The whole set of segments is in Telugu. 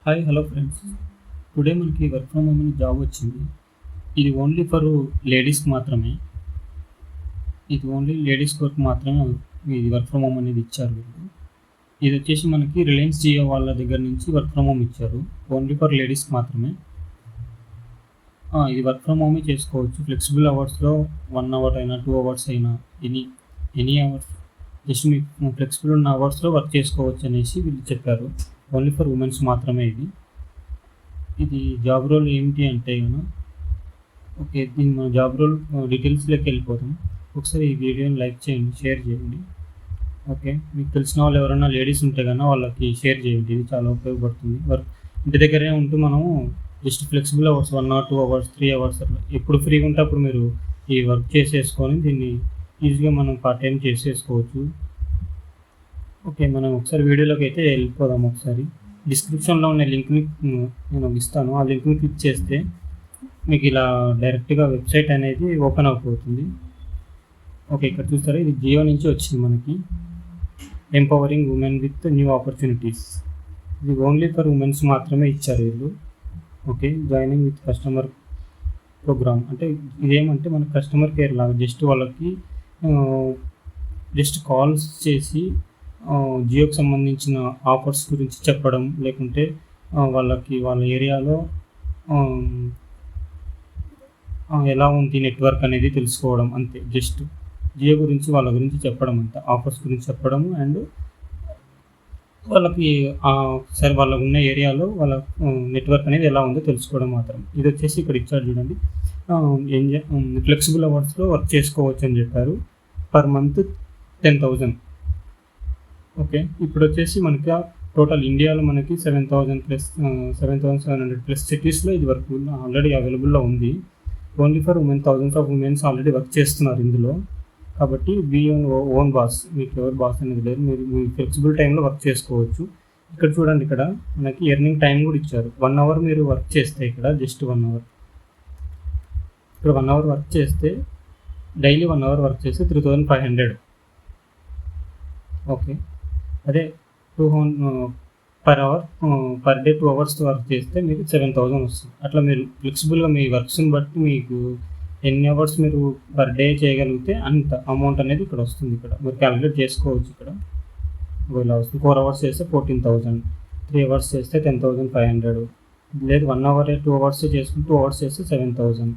Hi hello friends. టుడే మనకి వర్క్ ఫ్రమ్ హోమ్ అని జాబ్ వచ్చింది. ఇది ఓన్లీ ఫర్ లేడీస్కి మాత్రమే. ఇది ఓన్లీ లేడీస్ వరకు మాత్రమే ఇది వర్క్ ఫ్రమ్ హోమ్ అనేది ఇచ్చారు వీళ్ళు. ఇది వచ్చేసి మనకి రిలయన్స్ జియో వాళ్ళ దగ్గర నుంచి వర్క్ ఫ్రమ్ హోమ్ ఇచ్చారు. ఓన్లీ ఫర్ లేడీస్కి మాత్రమే. ఇది వర్క్ ఫ్రమ్ హోమే చేసుకోవచ్చు. ఫ్లెక్సిబుల్ అవర్స్లో 1 అవర్ అయినా 2 అవర్స్ అయినా ఎనీ అవర్స్ జస్ట్ మీకు ఫ్లెక్సిబుల్ ఉన్న అవర్స్లో వర్క్ చేసుకోవచ్చు అనేసి వీళ్ళు చెప్పారు. ఓన్లీ ఫర్ ఉమెన్స్ మాత్రమే ఇది జాబ్ రోల్ ఏమిటి అంటే ఓకే, దీని మన జాబ్ రోల్ డీటెయిల్స్లోకి వెళ్ళిపోతాం. ఒకసారి ఈ వీడియోని లైక్ చేయండి, షేర్ చేయండి. ఓకే, మీకు తెలిసిన వాళ్ళు ఎవరైనా లేడీస్ ఉంటే కన్నా వాళ్ళకి షేర్ చేయండి. ఇది చాలా ఉపయోగపడుతుంది. ఇంటి దగ్గరే ఉంటూ మనం just flexible hours 1 hour 2 hours 3 hours అట్లా ఎప్పుడు ఫ్రీగా ఉంటే అప్పుడు మీరు ఈ వర్క్ చేసేసుకొని దీన్ని ఈజీగా మనం పార్ట్ టైం చేసేసుకోవచ్చు. ఓకే, మనం ఒకసారి వీడియోలోకి అయితే వెళ్ళిపోదాం. ఒకసారి డిస్క్రిప్షన్లో ఉన్న లింక్ని నేను ఇస్తాను. ఆ లింక్ని క్లిక్ చేస్తే మీకు ఇలా డైరెక్ట్గా వెబ్సైట్ అనేది ఓపెన్ అయిపోతుంది. ఓకే, ఇక్కడ చూస్తారా, ఇది జియో నుంచి వచ్చింది మనకి. Empowering women with new opportunities. ఇది ఓన్లీ ఫర్ ఉమెన్స్ మాత్రమే ఇచ్చారు వీళ్ళు. Okay, joining with customer program అంటే ఇదేమంటే మన కస్టమర్ కేర్ లాగా జస్ట్ వాళ్ళకి జస్ట్ కాల్స్ చేసి జియోకి సంబంధించిన ఆఫర్స్ గురించి చెప్పడం, లేకుంటే వాళ్ళకి వాళ్ళ ఏరియాలో ఎలా ఉంది నెట్వర్క్ అనేది తెలుసుకోవడం, అంతే. జస్ట్ జియో గురించి వాళ్ళ గురించి చెప్పడం, అంతే. ఆఫర్స్ గురించి చెప్పడము అండ్ వాళ్ళకి సరే వాళ్ళ ఉన్న ఏరియాలో వాళ్ళ నెట్వర్క్ అనేది ఎలా ఉందో తెలుసుకోవడం మాత్రం. ఇది వచ్చేసి ఇక్కడ ఇచ్చారు చూడండి, ఫ్లెక్సిబుల్ అవర్స్లో వర్క్ చేసుకోవచ్చు అని చెప్పారు. Per month 10,000. ఓకే, ఇప్పుడు వచ్చేసి మనకి టోటల్ ఇండియాలో మనకి 7,700+ సిటీస్లో ఇది వర్క్ ఆల్రెడీ అవైలబుల్లో ఉంది. Only for women, thousands of women's already work చేస్తున్నారు ఇందులో. కాబట్టి బీ ఓన్ బాస్, మీకు ఎవరు బాస్ అనేది లేదు. మీరు మీ ఫ్లెక్సిబుల్ టైంలో వర్క్ చేసుకోవచ్చు. ఇక్కడ చూడండి, ఇక్కడ మనకి ఎర్నింగ్ టైం కూడా ఇచ్చారు. 1 అవర్ మీరు వర్క్ చేస్తే ఇక్కడ జస్ట్ 1 అవర్, ఇక్కడ 1 అవర్ వర్క్ చేస్తే డైలీ 1 అవర్ వర్క్ చేస్తే 3,500. ఓకే, అదే 200 per hour, per day 2 hours work చేస్తే మీకు 7,000 వస్తుంది. అట్లా మీరు ఫ్లెక్సిబుల్గా మీ వర్క్స్ని బట్టి మీకు ఎన్ని అవర్స్ మీరు పర్ డే చేయగలిగితే అంత అమౌంట్ అనేది ఇక్కడ వస్తుంది. ఇక్కడ మీరు క్యాలిక్యులేట్ చేసుకోవచ్చు. ఇక్కడ ఇలా వస్తుంది. 4 అవర్స్ చేస్తే 14,000, 3 అవర్స్ చేస్తే 10,500, లేదు 1 అవర్ 2 అవర్స్ చేసుకుంటే 2 అవర్స్ చేస్తే 7,000.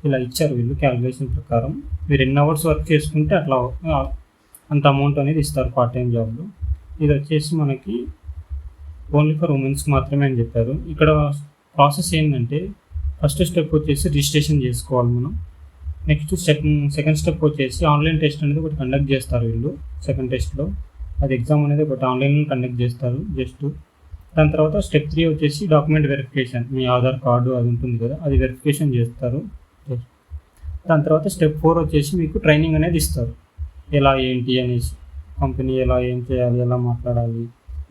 ఇలా ఇచ్చారు వీళ్ళు క్యాలిక్యులేషన్ ప్రకారం. మీరు ఎన్ని అవర్స్ వర్క్ చేసుకుంటే అట్లా అంత అమౌంట్ అనేది ఇస్తారు పార్ట్ టైం జాబ్లో. ఇది వచ్చేసి మనకి ఓన్లీ ఫర్ ఉమెన్స్కి మాత్రమే అని చెప్పారు. ఇక్కడ ప్రాసెస్ ఏంటంటే ఫస్ట్ స్టెప్ వచ్చేసి రిజిస్ట్రేషన్ చేసుకోవాలి మనం. నెక్స్ట్ సెకండ్ స్టెప్ వచ్చేసి ఆన్లైన్ టెస్ట్ అనేది ఒకటి కండక్ట్ చేస్తారు వీళ్ళు. సెకండ్ టెస్ట్లో అది ఎగ్జామ్ అనేది ఒకటి ఆన్లైన్లో కండక్ట్ చేస్తారు జస్ట్. దాని తర్వాత స్టెప్ 3 వచ్చేసి డాక్యుమెంట్ వెరిఫికేషన్. మీ ఆధార్ కార్డు అది ఉంటుంది కదా, అది వెరిఫికేషన్ చేస్తారు. దాని తర్వాత స్టెప్ 4 వచ్చేసి మీకు ట్రైనింగ్ అనేది ఇస్తారు. ఎలా ఏంటి అనేసి, కంపెనీ ఎలా ఏం చేయాలి, ఎలా మాట్లాడాలి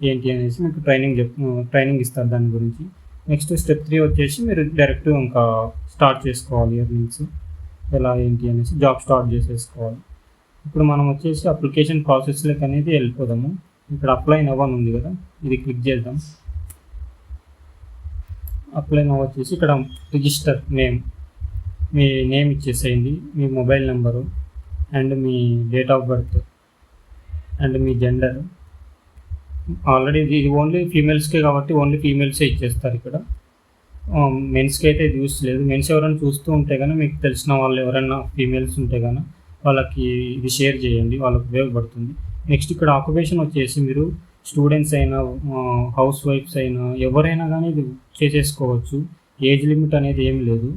ఏంటి అనేసి మీకు ట్రైనింగ్ ఇస్తారు దాని గురించి. నెక్స్ట్ స్టెప్ 3 వచ్చేసి మీరు డైరెక్ట్ ఇంకా స్టార్ట్ చేసుకోవాలి. ఎర్నింగ్స్ ఎలా ఏంటి అనేసి జాబ్ స్టార్ట్ చేసేసుకోవాలి. ఇప్పుడు మనం వచ్చేసి అప్లికేషన్ ప్రాసెస్లోకి అనేది వెళ్ళిపోదాము. ఇక్కడ అప్లై నవ్ అని ఉంది కదా, ఇది క్లిక్ చేద్దాం. అప్లై నవ్ వచ్చేసి ఇక్కడ రిజిస్టర్ నేమ్, మీ నేమ్ ఇచ్చేసేయండి, మీ మొబైల్ నెంబరు అండ్ మీ డేట్ ఆఫ్ బర్త్ అండ్ మీ జెండర్. ఆల్రెడీ ఇది ఓన్లీ ఫీమేల్స్కే కాబట్టి ఓన్లీ ఫీమేల్సే ఇచ్చేస్తారు. ఇక్కడ మెన్స్కి అయితే ఇది యూస్ లేదు. మెన్స్ ఎవరైనా చూస్తూ ఉంటే కానీ, మీకు తెలిసిన వాళ్ళు ఎవరైనా ఫీమేల్స్ ఉంటే కానీ వాళ్ళకి ఇది షేర్ చేయండి, వాళ్ళకి ఉపయోగపడుతుంది. నెక్స్ట్ ఇక్కడ ఆక్యుపేషన్ వచ్చేసి మీరు స్టూడెంట్స్ అయినా హౌస్ వైఫ్స్ అయినా ఎవరైనా కానీ ఇది చేసేసుకోవచ్చు. ఏజ్ లిమిట్ అనేది ఏం లేదు.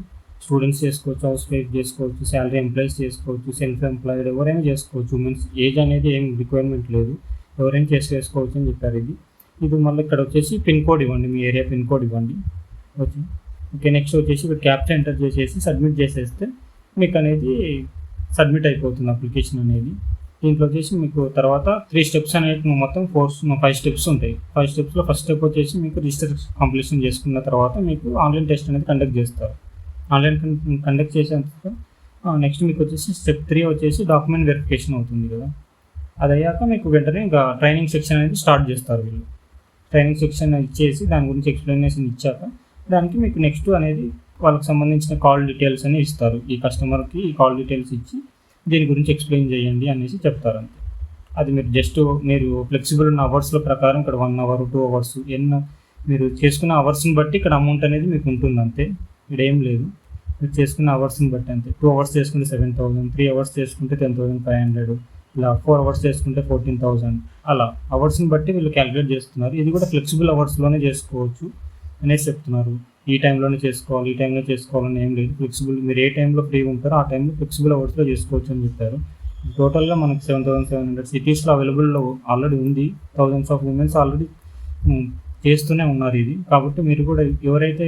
స్టూడెంట్స్ చేసుకోవచ్చు, హౌస్ వైఫ్ చేసుకోవచ్చు, శాలరీ ఎంప్లాయీస్ చేసుకోవచ్చు, సెల్ఫ్ ఎంప్లాయిడ్ ఎవరైనా చేసుకోవచ్చు. ఉమెన్స్ ఏజ్ అనేది ఏం రిక్వైర్మెంట్ లేదు, ఎవరైనా చేసుకోవచ్చు అని చెప్పారు. ఇది మళ్ళీ ఇక్కడ వచ్చేసి పిన్ కోడ్ ఇవ్వండి, మీ ఏరియా పిన్ కోడ్ ఇవ్వండి. ఓకే, నెక్స్ట్ వచ్చేసి ఇక్కడ క్యాప్చా ఎంటర్ చేసేసి సబ్మిట్ చేసేస్తే మీకు అనేది సబ్మిట్ అయిపోతుంది అప్లికేషన్ అనేది. దీంట్లో వచ్చేసి మీకు తర్వాత 3 స్టెప్స్ అనేవి మొత్తం 5 స్టెప్స్ ఉంటాయి. 5 స్టెప్స్లో ఫస్ట్ స్టెప్ వచ్చేసి మీకు రిజిస్టర్ కంప్లీషన్ చేసుకున్న తర్వాత మీకు ఆన్లైన్ టెస్ట్ అనేది కండక్ట్ చేస్తారు. ఆన్లైన్ కండక్ట్ చేసేంత నెక్స్ట్ మీకు వచ్చేసి స్టెప్ 3 వచ్చేసి డాక్యుమెంట్ వెరిఫికేషన్ అవుతుంది కదా. అది అయ్యాక మీకు వెంటనే ఇంకా ట్రైనింగ్ సెక్షన్ అనేది స్టార్ట్ చేస్తారు వీళ్ళు. ట్రైనింగ్ సెక్షన్ ఇచ్చేసి దాని గురించి ఎక్స్ప్లెనేషన్ ఇచ్చాక దానికి మీకు నెక్స్ట్ అనేది వాళ్ళకి సంబంధించిన కాల్ డీటెయిల్స్ అని ఇస్తారు. ఈ కస్టమర్కి ఈ కాల్ డీటెయిల్స్ ఇచ్చి దీని గురించి ఎక్స్ప్లెయిన్ చేయండి అనేసి చెప్తారు అంతే. అది మీరు ఫ్లెక్సిబుల్ ఉన్న అవర్స్ల ప్రకారం ఇక్కడ 1 అవర్ 2 అవర్స్ మీరు చేసుకున్న అవర్స్ని బట్టి ఇక్కడ అమౌంట్ అనేది మీకు ఉంటుంది అంతే. ఇక్కడ ఏం లేదు, మీరు చేసుకున్న అవర్స్ని బట్టి అంతే. 2 అవర్స్ చేసుకుంటే 7,000, 3 అవర్స్ చేసుకుంటే 10,500, ఇలా 4 అవర్స్ చేసుకుంటే 14,000, అలా అవర్స్ని బట్టి వీళ్ళు క్యాలిక్యులేట్ చేస్తున్నారు. ఇది కూడా ఫ్లెక్సిబుల్ అవర్స్లోనే చేసుకోవచ్చు అనేసి చెప్తున్నారు. ఈ టైంలోనే చేసుకోవాలి, ఈ టైంలో చేసుకోవాలని ఏం లేదు. ఫ్లెక్సిబుల్ మీరు ఏ టైంలో ఫ్రీగా ఉంటారో ఆ టైంలో ఫ్లెక్సిబుల్ అవర్స్లో చేసుకోవచ్చు అని చెప్పారు. టోటల్గా మనకు 7,700 సిటీస్లో అవైలబుల్లో ఆల్రెడీ ఉంది. థౌజండ్స్ ఆఫ్ ఉమెన్స్ ఆల్రెడీ చేస్తూనే ఉన్నారు ఇది. కాబట్టి మీరు కూడా ఎవరైతే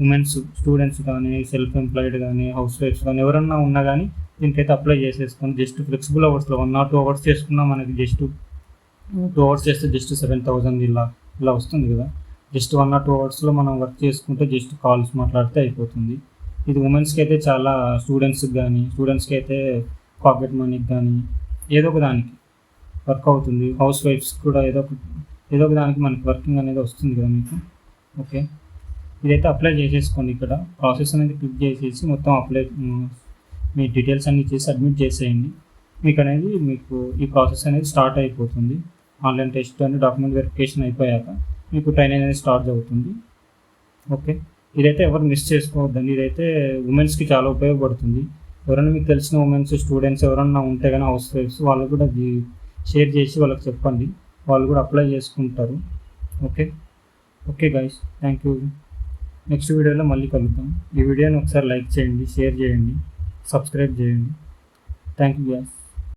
ఉమెన్స్ స్టూడెంట్స్ కానీ, సెల్ఫ్ ఎంప్లాయిడ్ కానీ, హౌస్ వైఫ్స్ కానీ ఎవరన్నా ఉన్నా కానీ దీనికైతే అప్లై చేసేసుకొని జస్ట్ ఫ్లెక్సిబుల్ అవర్స్లో 1 or 2 అవర్స్ చేసుకున్నా మనకి జస్ట్ 2 అవర్స్ చేస్తే జస్ట్ 7,000 ఇలా వస్తుంది కదా. జస్ట్ 1 or 2 అవర్స్లో మనం వర్క్ చేసుకుంటే జస్ట్ కాల్స్ మాట్లాడితే అయిపోతుంది. ఇది ఉమెన్స్కి అయితే చాలా, స్టూడెంట్స్కి అయితే పాకెట్ మనీకి కానీ ఏదో ఒక దానికి వర్క్ అవుతుంది. హౌస్ వైఫ్స్ కూడా ఏదో ఒక దానికి మనకి వర్కింగ్ అనేది వస్తుంది కదా మీకు. ఓకే, ఇదైతే అప్లై చేసేసుకోండి. ఇక్కడ ప్రాసెస్ అనేది క్లిక్ చేసేసి మొత్తం అప్లై మీ డీటెయిల్స్ అన్నీ చేసి సబ్మిట్ చేసేయండి. మీకు ఈ ప్రాసెస్ అనేది స్టార్ట్ అయిపోతుంది. ఆన్లైన్ టెస్ట్ అని డాక్యుమెంట్ వెరిఫికేషన్ అయిపోయాక మీకు ట్రైనింగ్ అనేది స్టార్ట్ అవుతుంది. ఓకే, ఇదైతే ఎవరు మిస్ చేసుకోవద్దండి. ఇదైతే ఉమెన్స్కి చాలా ఉపయోగపడుతుంది. ఎవరైనా మీకు తెలిసిన ఉమెన్స్ స్టూడెంట్స్ ఎవరన్నా ఉంటే కానీ హౌస్ వైఫ్స్ వాళ్ళు కూడా షేర్ చేసి వాళ్ళకి చెప్పండి, వాళ్ళు కూడా అప్లై చేసుకుంటారు. Okay guys, thank you. Next వీడియోలో మళ్ళీ కలుద్దాం. ఈ వీడియోని ఒకసారి లైక్ చేయండి, షేర్ చేయండి, సబ్స్క్రైబ్ చేయండి. Thank you guys.